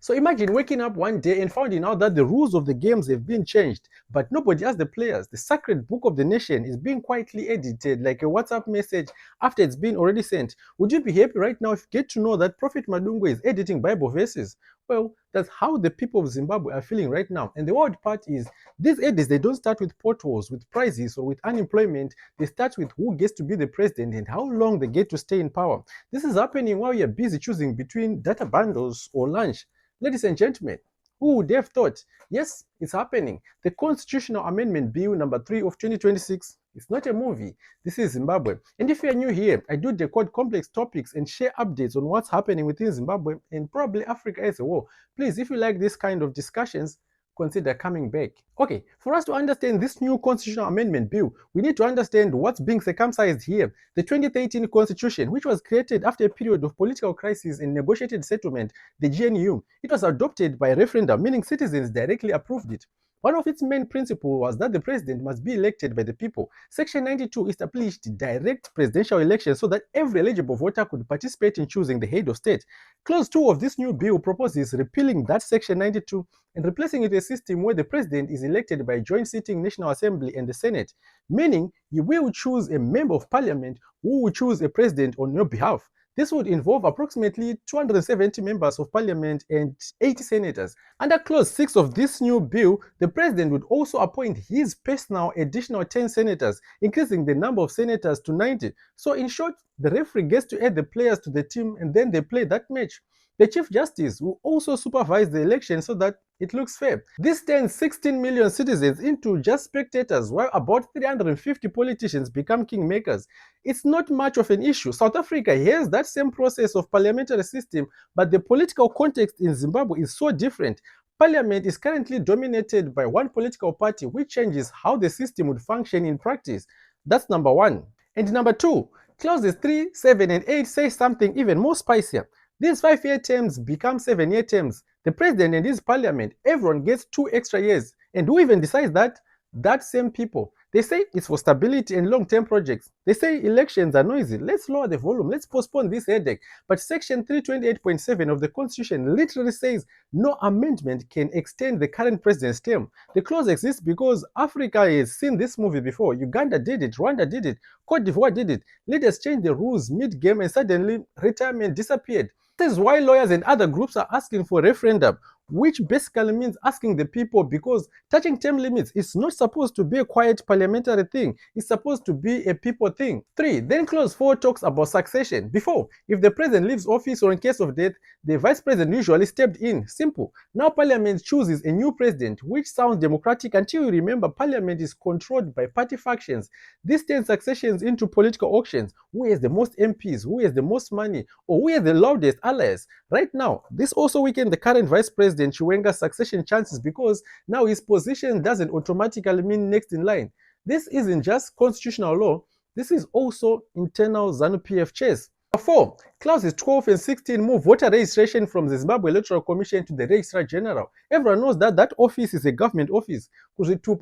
So imagine waking up one day and finding out that the rules of the games have been changed, but nobody asked the players. The sacred book of the nation is being quietly edited like a WhatsApp message after it's been already sent. Would you be happy right now if you get to know that Prophet Madhuku is editing Bible verses? Well, that's how the people of Zimbabwe are feeling right now. And the wild part is, these edits, they don't start with potholes, with prizes, or with unemployment. They start with who gets to be the president and how long they get to stay in power. This is happening while you're busy choosing between data bundles or lunch. Ladies and gentlemen, who would have thought? Yes, it's happening. The Constitutional Amendment Bill number 3 of 2026 is not a movie. This is Zimbabwe. And if you're new here, I do decode complex topics and share updates on what's happening within Zimbabwe and probably Africa as a whole. Please, if you like this kind of discussions, consider coming back. Okay, for us to understand this new constitutional amendment bill, we need to understand what's being circumcised here. The 2013 constitution, which was created after a period of political crisis and negotiated settlement, the GNU, it was adopted by referendum, meaning citizens directly approved it. One of its main principles was that the president must be elected by the people. Section 92 established direct presidential elections so that every eligible voter could participate in choosing the head of state. Clause 2 of this new bill proposes repealing that Section 92 and replacing it with a system where the president is elected by a joint sitting National Assembly and the Senate, meaning you will choose a member of parliament who will choose a president on your behalf. This would involve approximately 270 members of parliament and 80 senators. Under clause 6 of this new bill, the president would also appoint his personal additional 10 senators, increasing the number of senators to 90. So in short, the referee gets to add the players to the team and then they play that match. The Chief Justice will also supervise the election so that it looks fair. This turns 16 million citizens into just spectators, while about 350 politicians become kingmakers. It's not much of an issue. South Africa has that same process of parliamentary system, but the political context in Zimbabwe is so different. Parliament is currently dominated by one political party, which changes how the system would function in practice. That's number one. And number two, clauses 3, 7, and 8 say something even more spicier. These 5-year terms become 7-year terms. The president and his parliament, everyone gets 2 extra years. And who even decides that? That same people. They say it's for stability and long-term projects. They say elections are noisy. Let's lower the volume. Let's postpone this headache. But Section 328.7 of the Constitution literally says no amendment can extend the current president's term. The clause exists because Africa has seen this movie before. Uganda did it. Rwanda did it. Cote d'Ivoire did it. Leaders changed the rules mid-game and suddenly retirement disappeared. This is why lawyers and other groups are asking for a referendum, which basically means asking the people, because touching term limits is not supposed to be a quiet parliamentary thing. It's supposed to be a people thing. 3. Then clause 4 talks about succession. Before, if the president leaves office or in case of death, the vice president usually stepped in. Simple. Now parliament chooses a new president, which sounds democratic until you remember parliament is controlled by party factions. This turns successions into political auctions. Who has the most MPs? Who has the most money? Or who has the loudest allies? Right now, this also weakened the current vice president Chiwenga's succession chances because now his position doesn't automatically mean next in line. This isn't just constitutional law, this is also internal ZANU-PF chess. 4. Clauses 12 and 16 move voter registration from the Zimbabwe Electoral Commission to the Registrar-General. Everyone knows that that office is a government office. Voter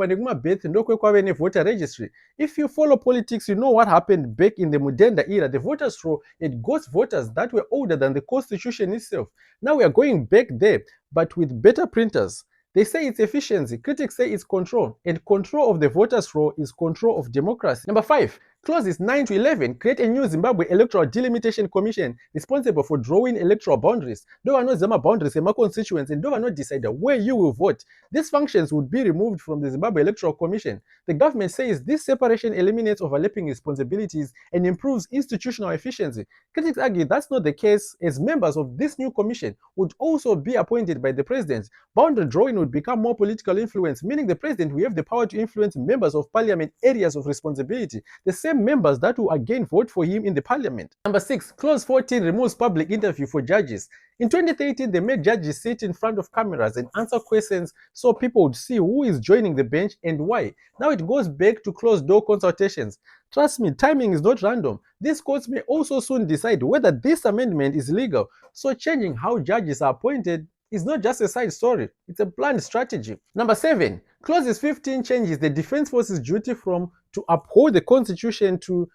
registry. If you follow politics, you know what happened back in the Mudenda era. The voters roll, it got voters that were older than the constitution itself. Now we are going back there, but with better printers. They say it's efficiency, critics say it's control, and control of the voters' roll is control of democracy. Number 5. Clauses 9 to 11 create a new Zimbabwe Electoral Delimitation Commission responsible for drawing electoral boundaries. Dova Zama boundaries in my constituents and Dova not decide where you will vote. These functions would be removed from the Zimbabwe Electoral Commission. The government says this separation eliminates overlapping responsibilities and improves institutional efficiency. Critics argue that's not the case, as members of this new commission would also be appointed by the president. Boundary drawing would become more political influence, meaning the president will have the power to influence members of parliament areas of responsibility. The same members that will again vote for him in the parliament. Number 6. Clause 14 removes public interview for judges. In 2013, they made judges sit in front of cameras and answer questions so people would see who is joining the bench and why. Now it goes back to closed-door consultations. Trust me, timing is not random. These courts may also soon decide whether this amendment is legal. So changing how judges are appointed is not just a side story, it's a planned strategy. Number 7. Clauses 15 changes the Defense Forces duty from to uphold the Constitution to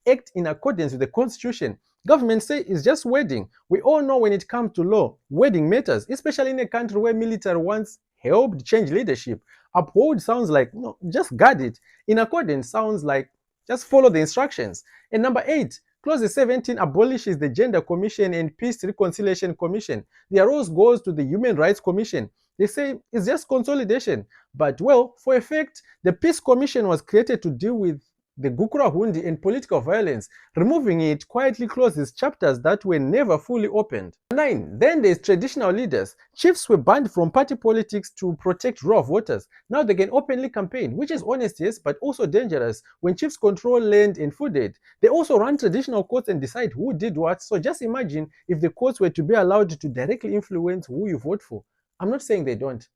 act in accordance with the Constitution. Government say it's just wording. We all know when it comes to law, wording matters, especially in a country where military once helped change leadership. Uphold sounds like, no, just guard it. In accordance sounds like, just follow the instructions. And number 8, Clause 17 abolishes the Gender Commission and Peace Reconciliation Commission. Their roles goes to the Human Rights Commission. They say it's just consolidation. But well, for effect, the Peace Commission was created to deal with the Gukura Hundi and political violence. Removing it quietly closes chapters that were never fully opened. 9. Then there's traditional leaders. Chiefs were banned from party politics to protect raw voters. Now they can openly campaign, which is honest, yes, but also dangerous when chiefs control land and food aid. They also run traditional courts and decide who did what. So just imagine if the courts were to be allowed to directly influence who you vote for. I'm not saying they don't.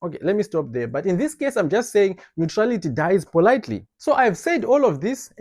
Okay, let me stop there. But in this case, I'm just saying neutrality dies politely. So I've said all of this,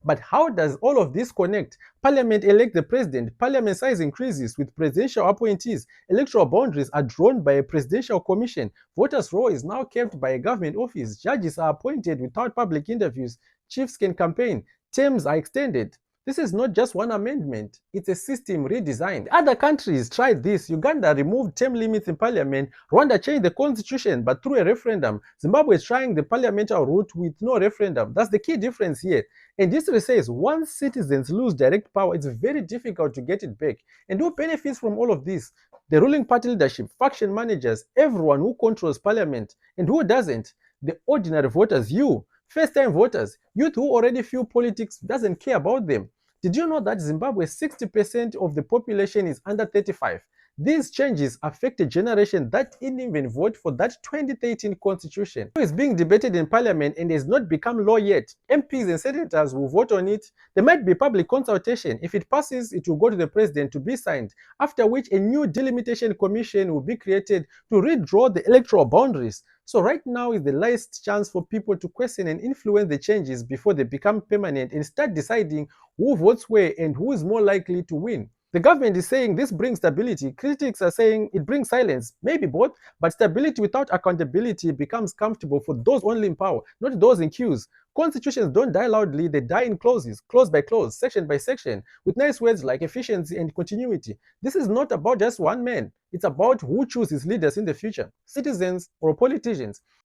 but how does all of this connect? Parliament elect the president, parliament size increases with presidential appointees, electoral boundaries are drawn by a presidential commission, voters' roll is now kept by a government office, judges are appointed without public interviews, chiefs can campaign, terms are extended. This is not just one amendment, it's a system redesigned. Other countries tried this. Uganda removed term limits in parliament. Rwanda changed the constitution but through a referendum. Zimbabwe is trying the parliamentary route with no referendum. That's the key difference here. And history says once citizens lose direct power, it's very difficult to get it back. And who benefits from all of this? The ruling party leadership, faction managers, everyone who controls parliament. And who doesn't? The ordinary voters, you. First-time voters, youth who already feel politics doesn't care about them. Did you know that Zimbabwe 60% of the population is under 35? These changes affect a generation that didn't even vote for that 2013 constitution. It is being debated in parliament and has not become law yet. MPs and senators will vote on it. There might be public consultation. If it passes, it will go to the president to be signed, after which a new delimitation commission will be created to redraw the electoral boundaries. So right now is the last chance for people to question and influence the changes before they become permanent and start deciding who votes where and who is more likely to win. The government is saying this brings stability. Critics are saying it brings silence. Maybe both, but stability without accountability becomes comfortable for those only in power, not those in queues. Constitutions don't die loudly, they die in clauses, clause by clause, section by section, with nice words like efficiency and continuity. This is not about just one man. It's about who chooses leaders in the future, citizens or politicians.